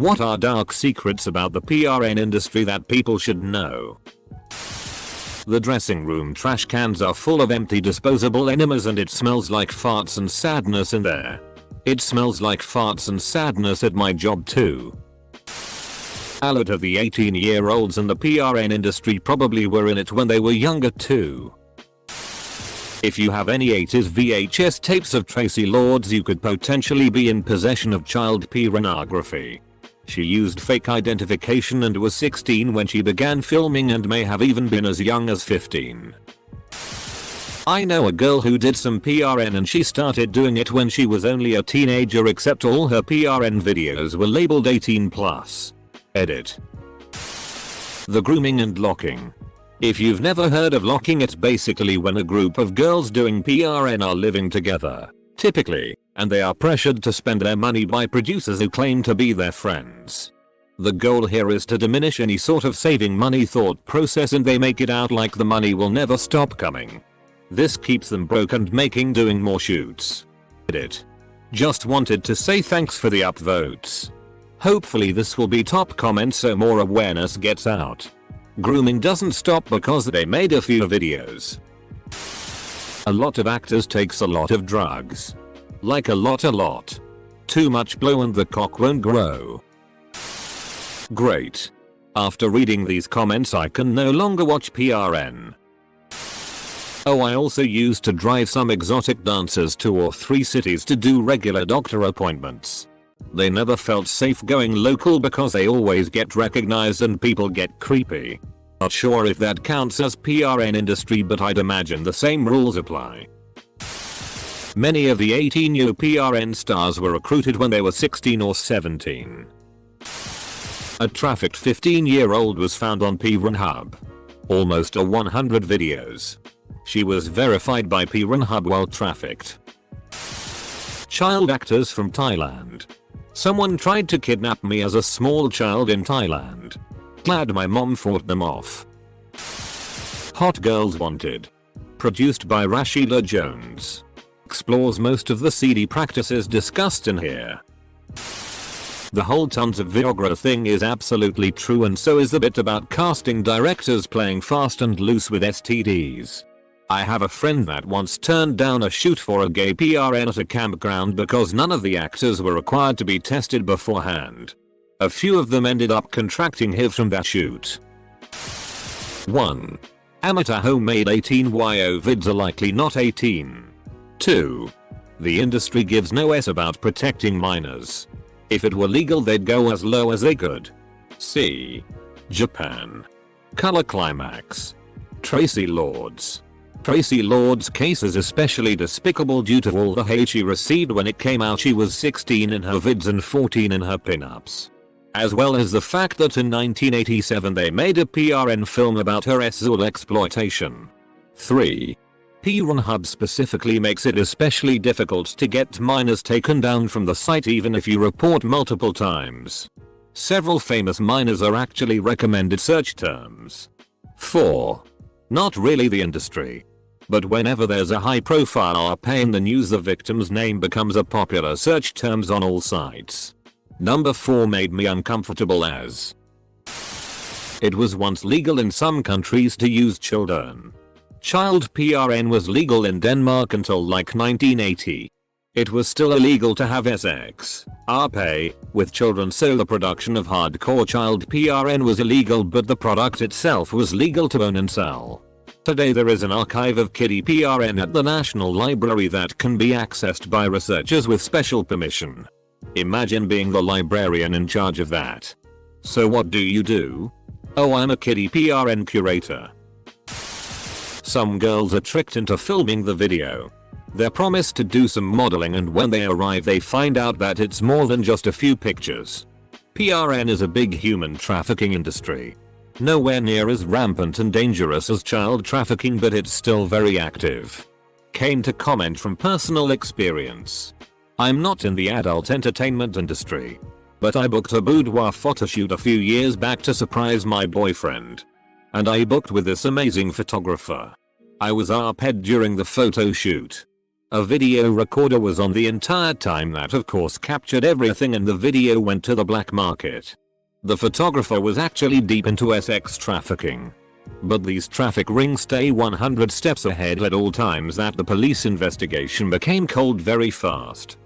What are dark secrets about the PRN industry that people should know? The dressing room trash cans are full of empty disposable enemas and it smells like farts and sadness in there. It smells like farts and sadness at my job too. A lot of the 18-year-olds in the PRN industry probably were in it when they were younger too. If you have any 80s VHS tapes of Tracy Lords, you could potentially be in possession of child pornography. She used fake identification and was 16 when she began filming and may have even been as young as 15. I know a girl who did some PRN and she started doing it when she was only a teenager, except all her PRN videos were labeled 18+. Edit. The grooming and locking. If you've never heard of locking, it's basically when a group of girls doing PRN are living together, typically, and they are pressured to spend their money by producers who claim to be their friends. The goal here is to diminish any sort of saving money thought process, and they make it out like the money will never stop coming. This keeps them broke and making doing more shoots. Edit. Just wanted to say thanks for the upvotes. Hopefully this will be top comment so more awareness gets out. Grooming doesn't stop because they made a few videos. A lot of actors takes a lot of drugs. Like a lot. Too much blow and the cock won't grow. Great. After reading these comments I can no longer watch PRN. Oh, I also used to drive some exotic dancers 2 or 3 cities to do regular doctor appointments. They never felt safe going local because they always get recognized and people get creepy. Not sure if that counts as PRN industry, but I'd imagine the same rules apply. Many of the 18-year PRN stars were recruited when they were 16 or 17. A trafficked 15-year-old was found on Pornhub. Almost 100 videos. She was verified by Pornhub while trafficked. Child actors from Thailand. Someone tried to kidnap me as a small child in Thailand. Glad my mom fought them off. Hot Girls Wanted. Produced by Rashida Jones. Explores most of the seedy practices discussed in here. The whole tons of Viagra thing is absolutely true, and so is the bit about casting directors playing fast and loose with STDs. I have a friend that once turned down a shoot for a gay PRN at a campground because none of the actors were required to be tested beforehand. A few of them ended up contracting HIV from that shoot. 1. Amateur homemade 18YO vids are likely not 18. 2. The industry gives no s about protecting minors. If it were legal they'd go as low as they could. C. Japan. Color Climax. Tracy Lords. Tracy Lords' case is especially despicable due to all the hate she received when it came out she was 16 in her vids and 14 in her pinups. As well as the fact that in 1987 they made a PRN film about her sexual exploitation. 3. Pornhub specifically makes it especially difficult to get minors taken down from the site even if you report multiple times. Several famous minors are actually recommended search terms. 4. Not really the industry. But whenever there's a high profile RP in the news, the victim's name becomes a popular search terms on all sites. Number 4 made me uncomfortable as it was once legal in some countries to use children. Child PRN was legal in Denmark until like 1980. It was still illegal to have sex, RP, with children, so the production of hardcore child PRN was illegal, but the product itself was legal to own and sell. Today there is an archive of kiddie PRN at the National Library that can be accessed by researchers with special permission. Imagine being the librarian in charge of that. So what do? Oh, I'm a kiddie PRN curator. Some girls are tricked into filming the video. They're promised to do some modeling, and when they arrive they find out that it's more than just a few pictures. PRN is a big human trafficking industry. Nowhere near as rampant and dangerous as child trafficking, but it's still very active. Came to comment from personal experience. I'm not in the adult entertainment industry, but I booked a boudoir photoshoot a few years back to surprise my boyfriend. And I booked with this amazing photographer. I was RP'd during the photo shoot. A video recorder was on the entire time. That of course captured everything, and the video went to the black market. The photographer was actually deep into sex trafficking. But these traffic rings stay 100 steps ahead at all times. That the police investigation became cold very fast.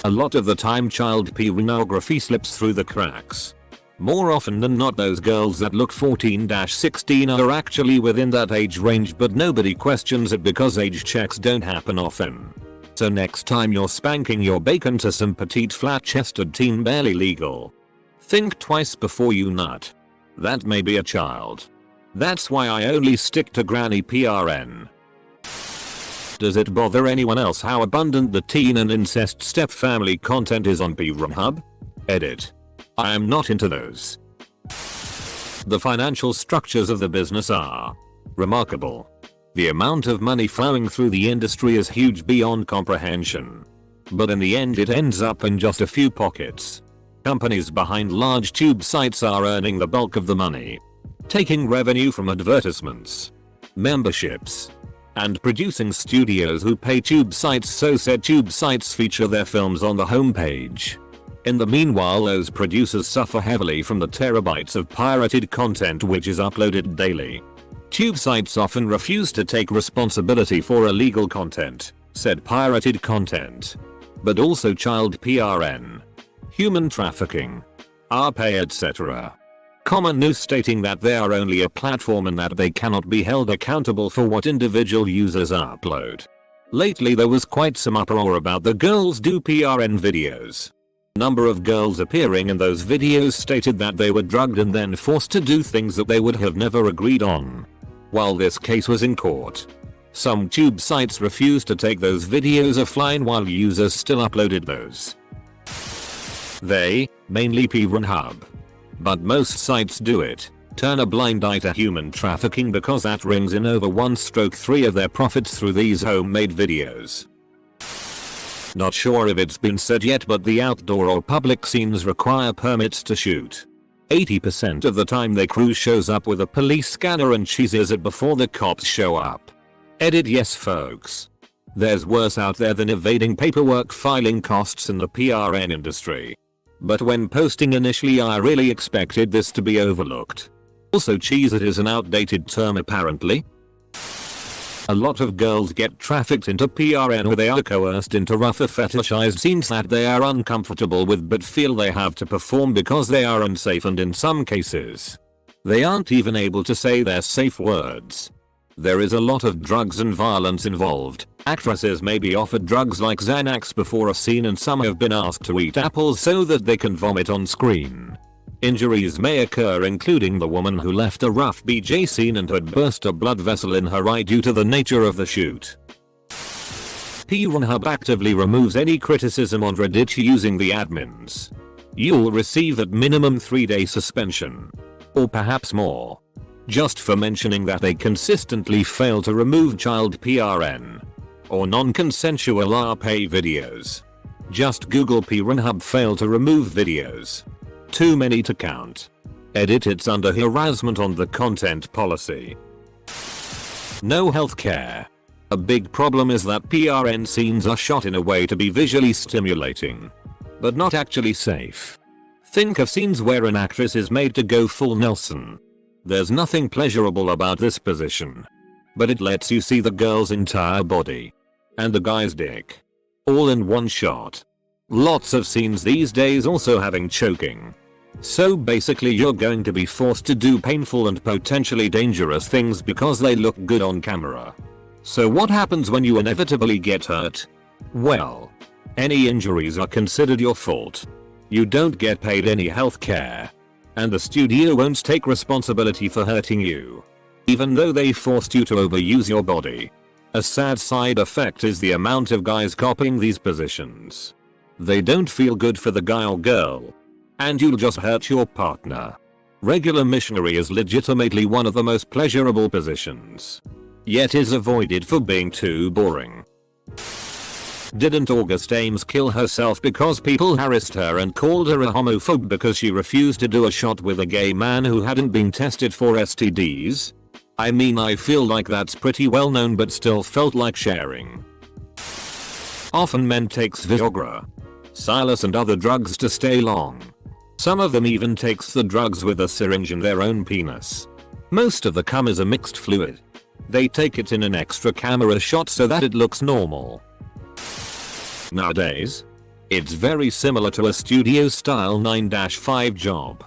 A lot of the time child pornography slips through the cracks. More often than not, those girls that look 14-16 are actually within that age range, but nobody questions it because age checks don't happen often. So next time you're spanking your bacon to some petite flat-chested teen barely legal, think twice before you nut. That may be a child. That's why I only stick to granny PRN. Does it bother anyone else how abundant the teen and incest step-family content is on Pornhub? Edit. I am not into those. The financial structures of the business are remarkable. The amount of money flowing through the industry is huge beyond comprehension. But in the end it ends up in just a few pockets. Companies behind large tube sites are earning the bulk of the money, taking revenue from advertisements, memberships, and producing studios who pay tube sites so said tube sites feature their films on the homepage. In the meanwhile, those producers suffer heavily from the terabytes of pirated content which is uploaded daily. Tube sites often refuse to take responsibility for illegal content, said pirated content, but also child PRN, human trafficking, RPay, etc. Common news stating that they are only a platform and that they cannot be held accountable for what individual users upload. Lately there was quite some uproar about the girls do PRN videos. Number of girls appearing in those videos stated that they were drugged and then forced to do things that they would have never agreed on. While this case was in court, some tube sites refused to take those videos offline while users still uploaded those. They, mainly Pornhub, but most sites do it, turn a blind eye to human trafficking because that rings in over 1/3 of their profits through these homemade videos. Not sure if it's been said yet, but the outdoor or public scenes require permits to shoot. 80% of the time the crew shows up with a police scanner and cheeses it before the cops show up. Edit. Yes folks. There's worse out there than evading paperwork filing costs in the PRN industry. But when posting initially I really expected this to be overlooked. Also cheese it is an outdated term apparently. A lot of girls get trafficked into PRN or they are coerced into rougher fetishized scenes that they are uncomfortable with but feel they have to perform because they are unsafe, and in some cases, they aren't even able to say their safe words. There is a lot of drugs and violence involved. Actresses may be offered drugs like Xanax before a scene, and some have been asked to eat apples so that they can vomit on screen. Injuries may occur, including the woman who left a rough BJ scene and had burst a blood vessel in her eye due to the nature of the shoot. Pornhub actively removes any criticism on Reddit using the admins. You'll receive at minimum 3-day suspension, or perhaps more, just for mentioning that they consistently fail to remove child PRN or non-consensual RPay videos. Just Google Pornhub fail to remove videos. Too many to count. Edit. It's under harassment on the content policy. No healthcare. A big problem is that PRN scenes are shot in a way to be visually stimulating, but not actually safe. Think of scenes where an actress is made to go full Nelson. There's nothing pleasurable about this position, but it lets you see the girl's entire body and the guy's dick all in one shot. Lots of scenes these days also having choking. So basically you're going to be forced to do painful and potentially dangerous things because they look good on camera. So what happens when you inevitably get hurt? Well, any injuries are considered your fault. You don't get paid any health care, and the studio won't take responsibility for hurting you, even though they forced you to overuse your body. A sad side effect is the amount of guys copying these positions. They don't feel good for the guy or girl, and you'll just hurt your partner. Regular missionary is legitimately one of the most pleasurable positions, yet is avoided for being too boring. Didn't August Ames kill herself because people harassed her and called her a homophobe because she refused to do a shot with a gay man who hadn't been tested for STDs? I mean, I feel like that's pretty well known but still felt like sharing. Often men takes Viagra, Silas and other drugs to stay long. Some of them even takes the drugs with a syringe in their own penis. Most of the cum is a mixed fluid. They take it in an extra camera shot so that it looks normal. Nowadays, it's very similar to a studio style 9-5 job.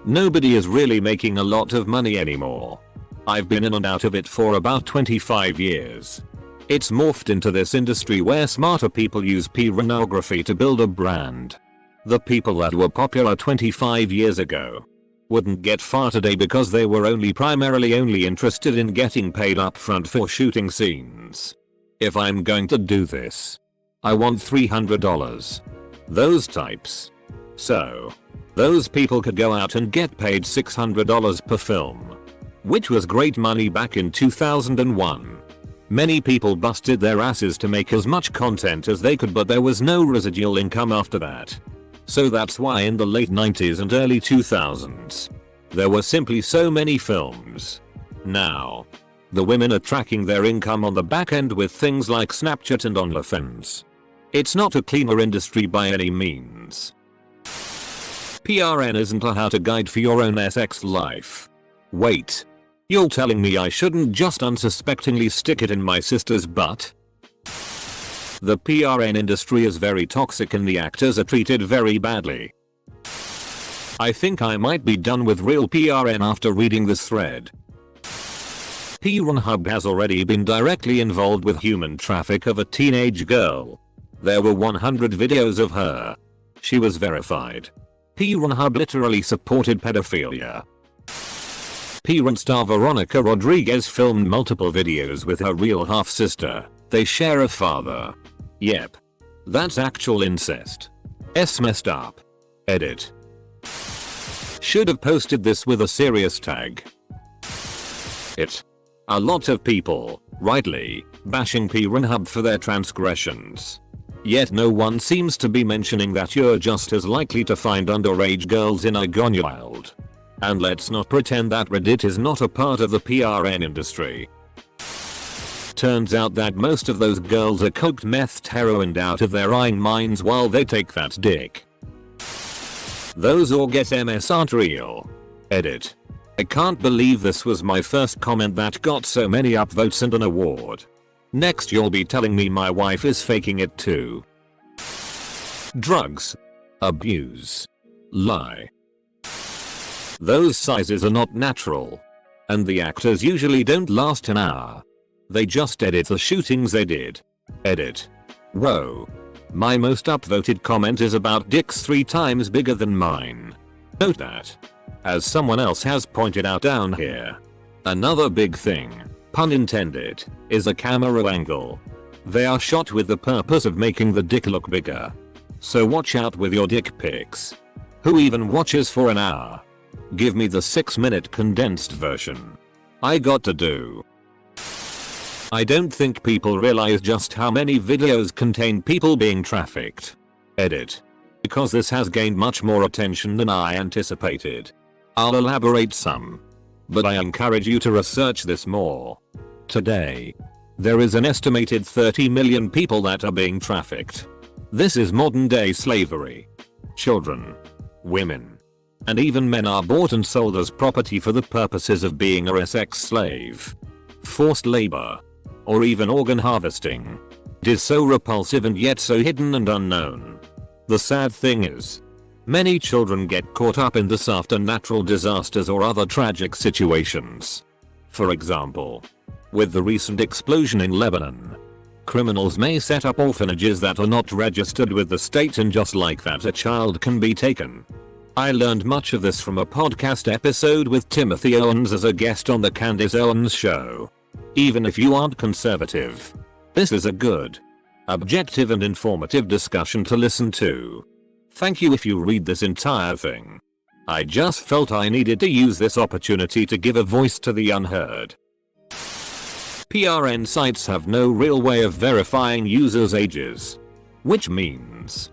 Nobody is really making a lot of money anymore. I've been in and out of it for about 25 years. It's morphed into this industry where smarter people use pornography to build a brand. The people that were popular 25 years ago wouldn't get far today because they were primarily only interested in getting paid upfront for shooting scenes. If I'm going to do this, I want $300. Those types. So, those people could go out and get paid $600 per film, which was great money back in 2001. Many people busted their asses to make as much content as they could, but there was no residual income after that. So that's why in the late 90s and early 2000s, there were simply so many films. Now, the women are tracking their income on the back end with things like Snapchat and OnlyFans. It's not a cleaner industry by any means. PRN isn't a how-to guide for your own sex life. Wait. You're telling me I shouldn't just unsuspectingly stick it in my sister's butt? The PRN industry is very toxic and the actors are treated very badly. I think I might be done with real PRN after reading this thread. Pornhub has already been directly involved with human traffic of a teenage girl. There were 100 videos of her. She was verified. Pornhub literally supported pedophilia. Porn star Veronica Rodriguez filmed multiple videos with her real half-sister. They share a father. Yep. That's actual incest. Messed up. Edit. Should have posted this with a serious tag. A lot of people, rightly, bashing Pornhub for their transgressions. Yet no one seems to be mentioning that you're just as likely to find underage girls in a gone wild. And let's not pretend that Reddit is not a part of the PRN industry. Turns out that most of those girls are coked methed heroined out of their eyeing minds while they take that dick. Those orgasms MS aren't real. Edit. I can't believe this was my first comment that got so many upvotes and an award. Next you'll be telling me my wife is faking it too. Drugs. Abuse. Lie. Those sizes are not natural. And the actors usually don't last an hour. They just edit the shootings they did. Edit. Whoa. My most upvoted comment is about dicks 3 times bigger than mine. Note that. As someone else has pointed out down here. Another big thing, pun intended, is a camera angle. They are shot with the purpose of making the dick look bigger. So watch out with your dick pics. Who even watches for an hour? Give me the 6-minute condensed version. I got to do. I don't think people realize just how many videos contain people being trafficked. Edit. Because this has gained much more attention than I anticipated. I'll elaborate some. But I encourage you to research this more. Today, there is an estimated 30 million people that are being trafficked. This is modern day slavery. Children, women, and even men are bought and sold as property for the purposes of being a sex slave, forced labor, or even organ harvesting. It is so repulsive and yet so hidden and unknown. The sad thing is, many children get caught up in this after natural disasters or other tragic situations. For example, with the recent explosion in Lebanon, criminals may set up orphanages that are not registered with the state, and just like that a child can be taken. I learned much of this from a podcast episode with Timothy Owens as a guest on the Candace Owens show. Even if you aren't conservative, this is a good, objective and informative discussion to listen to. Thank you if you read this entire thing. I just felt I needed to use this opportunity to give a voice to the unheard. PRN sites have no real way of verifying users' ages. Which means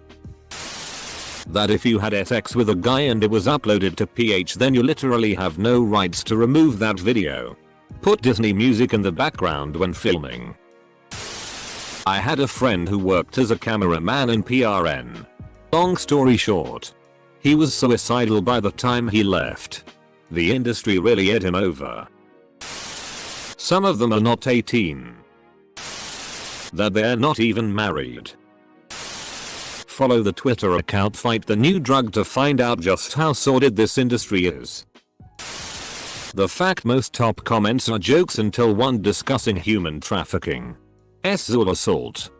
that if you had sex with a guy and it was uploaded to PH, then you literally have no rights to remove that video. Put Disney music in the background when filming. I had a friend who worked as a cameraman in PRN. Long story short, he was suicidal by the time he left. The industry really ate him over. Some of them are not 18. That they're not even married. Follow the Twitter account Fight the New Drug to find out just how sordid this industry is. The fact most top comments are jokes until one discussing human trafficking, sexual assault,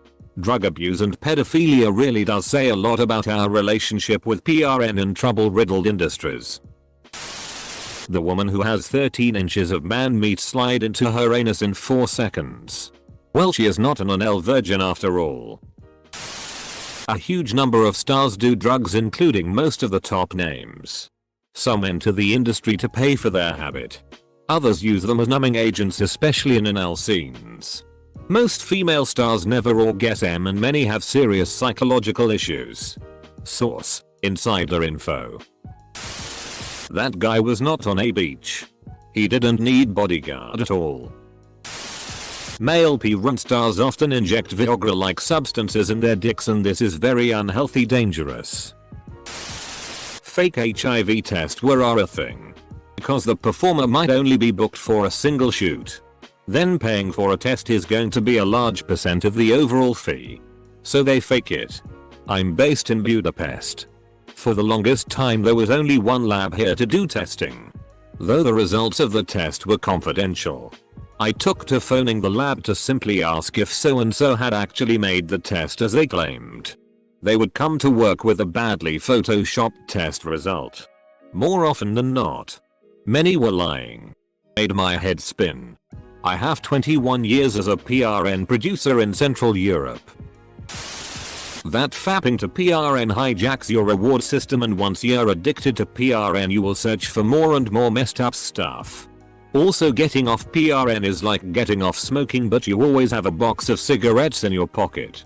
drug abuse and pedophilia really does say a lot about our relationship with PRN and trouble-riddled industries. The woman who has 13 inches of man meat slide into her anus in 4 seconds. Well, she is not an anal virgin after all. A huge number of stars do drugs, including most of the top names. Some enter the industry to pay for their habit. Others use them as numbing agents, especially in anal scenes. Most female stars never orgasm and many have serious psychological issues. Source: Insider Info. That guy was not on a beach. He didn't need bodyguard at all. Male porn stars often inject Viagra-like substances in their dicks, and this is very unhealthy, dangerous. Fake HIV tests are a thing. Because the performer might only be booked for a single shoot. Then paying for a test is going to be a large percent of the overall fee. So they fake it. I'm based in Budapest. For the longest time there was only one lab here to do testing. Though the results of the test were confidential. I took to phoning the lab to simply ask if so and so had actually made the test as they claimed. They would come to work with a badly photoshopped test result. More often than not. Many were lying. Made my head spin. I have 21 years as a PRN producer in Central Europe. That fapping to PRN hijacks your reward system, and once you're addicted to PRN you will search for more and more messed up stuff. Also, getting off PRN is like getting off smoking, but you always have a box of cigarettes in your pocket.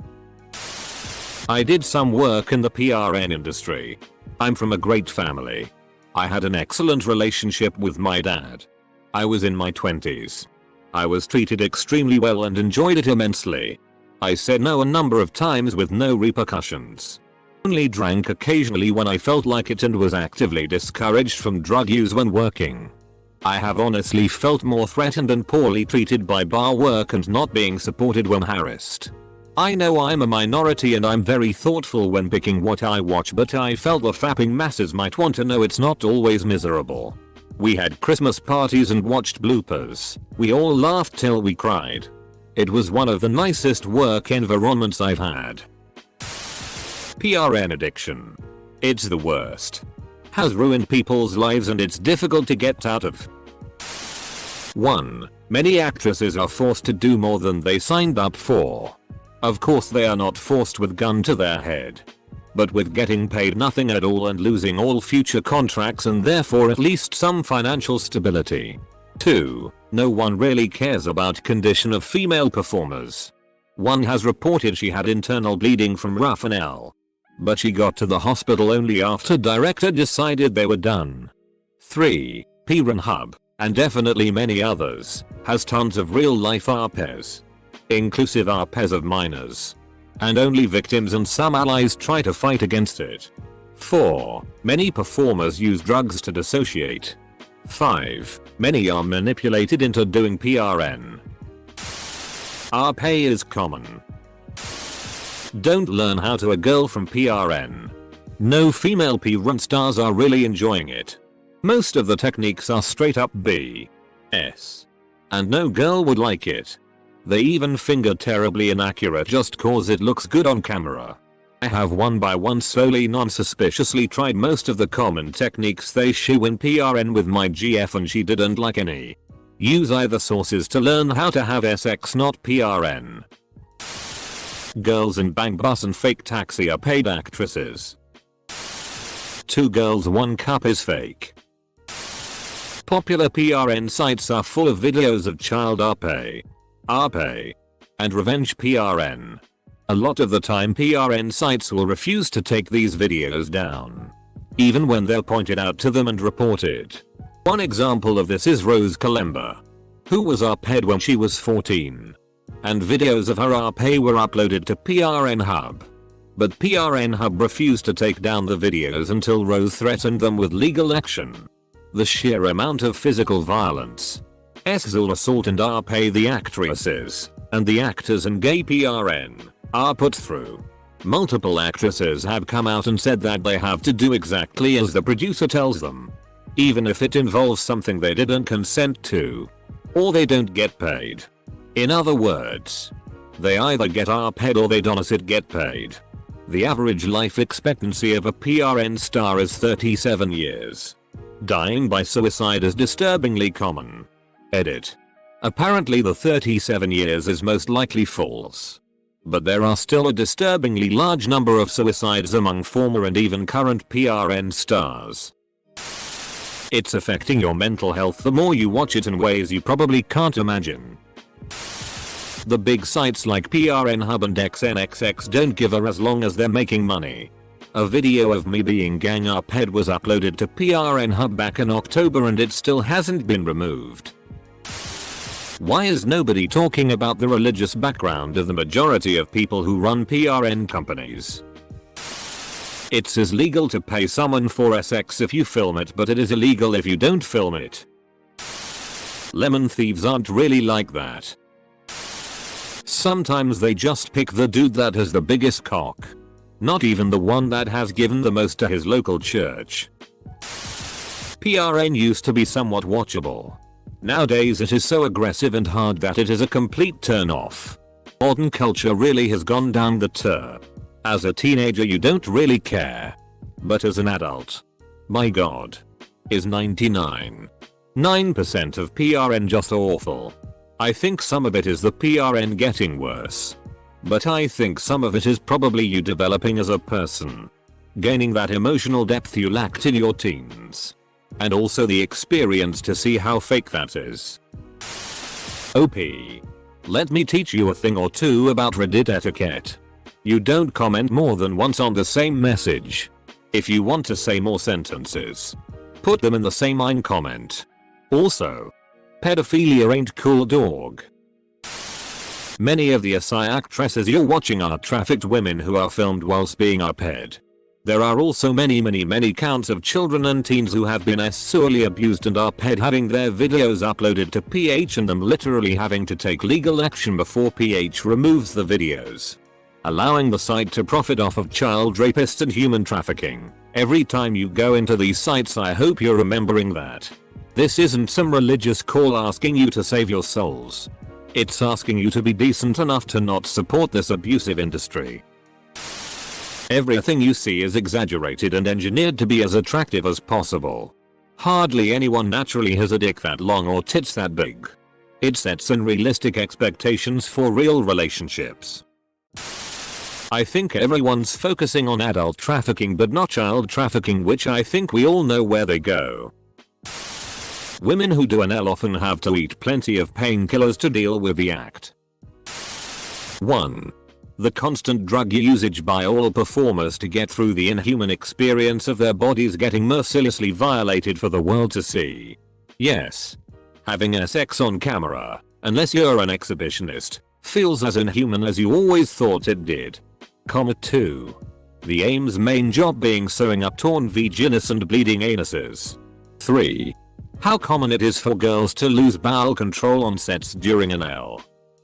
I did some work in the PRN industry. I'm from a great family. I had an excellent relationship with my dad. I was in my 20s. I was treated extremely well and enjoyed it immensely. I said no a number of times with no repercussions. Only drank occasionally when I felt like it and was actively discouraged from drug use when working. I have honestly felt more threatened and poorly treated by bar work and not being supported when harassed. I know I'm a minority and I'm very thoughtful when picking what I watch, but I felt the fapping masses might want to know it's not always miserable. We had Christmas parties and watched bloopers. We all laughed till we cried. It was one of the nicest work environments I've had. PRN addiction. It's the worst. Has ruined people's lives and it's difficult to get out of. 1. Many actresses are forced to do more than they signed up for. Of course they are not forced with gun to their head. But with getting paid nothing at all and losing all future contracts and therefore at least some financial stability. 2. No one really cares about condition of female performers. One has reported she had internal bleeding from rough anal. But she got to the hospital only after director decided they were done. 3. Pornhub, and definitely many others, has tons of real life RPs. Inclusive RPs of minors. And only victims and some allies try to fight against it. 4. Many performers use drugs to dissociate. 5. Many are manipulated into doing PRN. RP is common. Don't learn how to a girl from PRN. No female porn stars are really enjoying it. Most of the techniques are straight up BS. And no girl would like it. They even finger terribly inaccurate just cause it looks good on camera. I have one by one slowly non-suspiciously tried most of the common techniques they show in PRN with my GF and she didn't like any. Use either sources to learn how to have sex, not PRN. Girls in Bang Bus and Fake Taxi are paid actresses. 2 girls 1 cup is fake. Popular PRN sites are full of videos of child RP, and revenge PRN. A lot of the time PRN sites will refuse to take these videos down, even when they're pointed out to them and reported. One example of this is Rose Kalemba, who was RP'd when she was 14. and videos of her RP were uploaded to PRN Hub. But PRN Hub refused to take down the videos until Rose threatened them with legal action. The sheer amount of physical violence, sexual assault and RP the actresses, and the actors and gay PRN are put through. Multiple actresses have come out and said that they have to do exactly as the producer tells them, even if it involves something they didn't consent to, or they don't get paid. In other words, they either get RP'd or they don't get paid. The average life expectancy of a PRN star is 37 years. Dying by suicide is disturbingly common. Edit. Apparently the 37 years is most likely false. But there are still a disturbingly large number of suicides among former and even current PRN stars. It's affecting your mental health the more you watch it in ways you probably can't imagine. The big sites like PRN Hub and XNXX don't give a as long as they're making money. A video of me being gang up-head was uploaded to PRN Hub back in October and it still hasn't been removed. Why is nobody talking about the religious background of the majority of people who run PRN companies? It's illegal to pay someone for sex if you film it, but it is illegal if you don't film it. Lemon thieves aren't really like that. Sometimes they just pick the dude that has the biggest cock. Not even the one that has given the most to his local church. PRN used to be somewhat watchable. Nowadays it is so aggressive and hard that it is a complete turn off. Modern culture really has gone down the tur. As a teenager you don't really care. But as an adult, my god. Is 99.9% of PRN just awful? I think some of it is the PRN getting worse. But I think some of it is probably you developing as a person. Gaining that emotional depth you lacked in your teens. And also the experience to see how fake that is. OP. Let me teach you a thing or two about Reddit etiquette. You don't comment more than once on the same message. If you want to say more sentences, put them in the same line comment. Also, pedophilia ain't cool, dog. Many of the SI actresses you're watching are trafficked women who are filmed whilst being up-head. There are also many counts of children and teens who have been sexually abused and up-head, having their videos uploaded to PH and them literally having to take legal action before PH removes the videos, allowing the site to profit off of child rapists and human trafficking. Every time you go into these sites, I hope you're remembering that this isn't some religious call asking you to save your souls. It's asking you to be decent enough to not support this abusive industry. Everything you see is exaggerated and engineered to be as attractive as possible. Hardly anyone naturally has a dick that long or tits that big. It sets unrealistic expectations for real relationships. I think everyone's focusing on adult trafficking but not child trafficking, which I think we all know where they go. Women who do anal often have to eat plenty of painkillers to deal with the act. 1. The constant drug usage by all performers to get through the inhuman experience of their bodies getting mercilessly violated for the world to see. Yes. Having sex on camera, unless you're an exhibitionist, feels as inhuman as you always thought it did. 2. The AIM's main job being sewing up torn vaginas and bleeding anuses. 3. How common it is for girls to lose bowel control on sets during anal.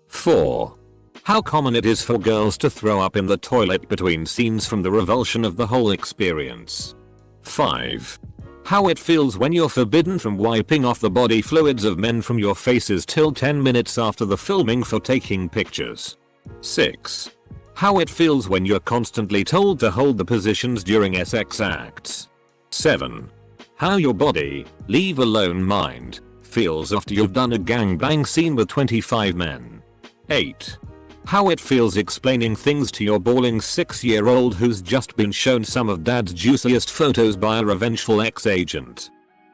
4. How common it is for girls to throw up in the toilet between scenes from the revulsion of the whole experience. 5. How it feels when you're forbidden from wiping off the body fluids of men from your faces till 10 minutes after the filming for taking pictures. 6. How it feels when you're constantly told to hold the positions during sex acts. 7. How your body, leave alone mind, feels after you've done a gangbang scene with 25 men. 8. How it feels explaining things to your bawling 6-year-old who's just been shown some of dad's juiciest photos by a revengeful ex-agent.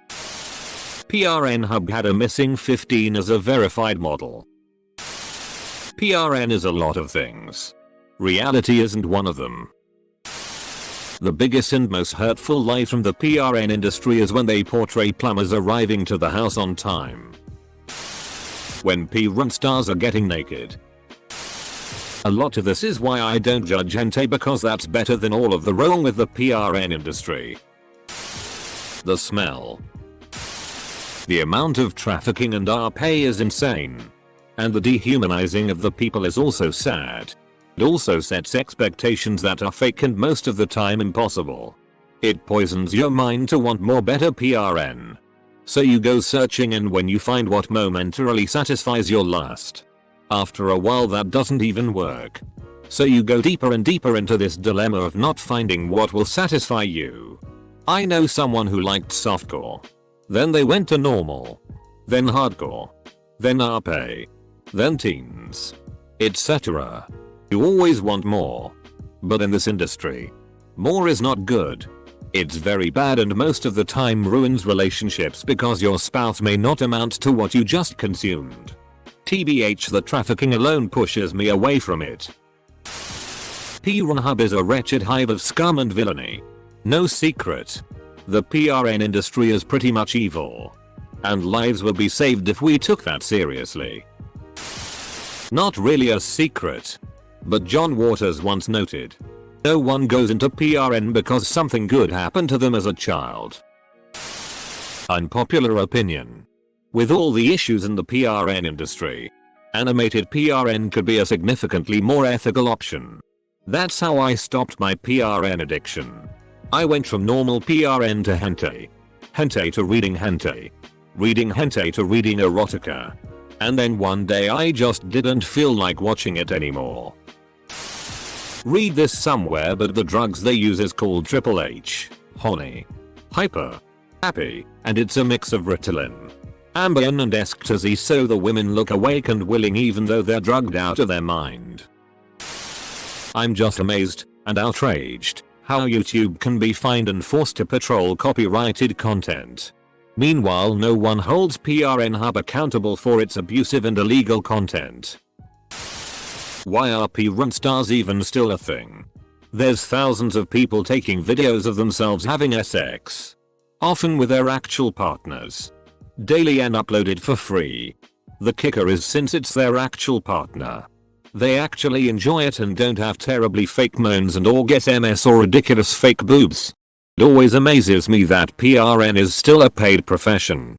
PRN Hub had a missing 15 as a verified model. PRN is a lot of things. Reality isn't one of them. The biggest and most hurtful lie from the PRN industry is when they portray plumbers arriving to the house on time. When PRN stars are getting naked. A lot of this is why I don't judge hentai, because that's better than all of the wrong with the PRN industry. The smell. The amount of trafficking and RP is insane. And the dehumanizing of the people is also sad. It also sets expectations that are fake and most of the time impossible. It poisons your mind to want more better PRN. So you go searching, and when you find what momentarily satisfies your lust, after a while that doesn't even work. So you go deeper and deeper into this dilemma of not finding what will satisfy you. I know someone who liked softcore. Then they went to normal. Then hardcore. Then RP. Then teens. Etc. You always want more. But in this industry, more is not good. It's very bad and most of the time ruins relationships because your spouse may not amount to what you just consumed. TBH, the trafficking alone pushes me away from it. Pornhub is a wretched hive of scum and villainy. No secret. The PRN industry is pretty much evil. And lives would be saved if we took that seriously. Not really a secret. But John Waters once noted, no one goes into PRN because something good happened to them as a child. Unpopular opinion. With all the issues in the PRN industry, animated PRN could be a significantly more ethical option. That's how I stopped my PRN addiction. I went from normal PRN to hentai. Hentai to reading hentai. Reading hentai to reading erotica. And then one day I just didn't feel like watching it anymore. Read this somewhere, but the drugs they use is called Triple H, honey, hyper, happy, and it's a mix of Ritalin, Ambien and ecstasy, so the women look awake and willing even though they're drugged out of their mind. I'm just amazed and outraged how YouTube can be fined and forced to patrol copyrighted content. Meanwhile, no one holds PRN Hub accountable for its abusive and illegal content. Why are porn stars even still a thing? There's thousands of people taking videos of themselves having sex, often with their actual partners, daily and uploaded for free. The kicker is, since it's their actual partner, they actually enjoy it and don't have terribly fake moans and or get MS or ridiculous fake boobs. It always amazes me that PRN is still a paid profession.